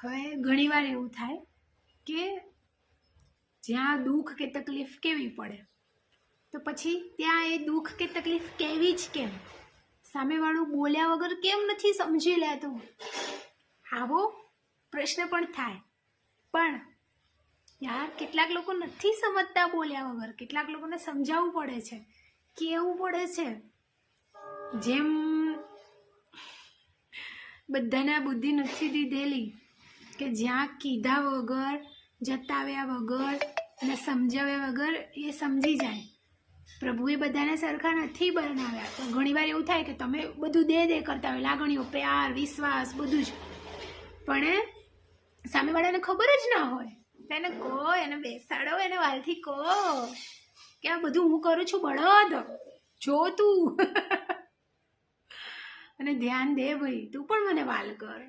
હવે ઘણીવાર એવું થાય કે જ્યાં દુઃખ કે તકલીફ કેવી પડે તો પછી ત્યાં એ દુઃખ કે તકલીફ કેવી જ કેમ, સામેવાળું બોલ્યા વગર કેમ નથી સમજી લેતું, આવો પ્રશ્ન પણ થાય. પણ યાર કેટલાક લોકો નથી સમજતા બોલ્યા વગર, કેટલાક લોકોને સમજાવવું પડે છે, કહેવું પડે છે. જેમ બધાને બુદ્ધિ નથી દીધેલી કે જ્યાં કીધા વગર, જતાવ્યા વગર અને સમજાવ્યા વગર એ સમજી જાય. પ્રભુએ બધાને સરખા નથી બનાવ્યા. તો ઘણીવાર એવું થાય કે તમે બધું દે કરતા હોય, લાગણીઓ, પ્યાર, વિશ્વાસ બધું જ, પણ સામેવાળાને ખબર જ ના હોય. એને કહો, એને બેસાડો, એને વાલથી કહો કે આ બધું હું કરું છું બળદ, જો તું અને ધ્યાન દે ભાઈ, તું પણ મને વાલ કર.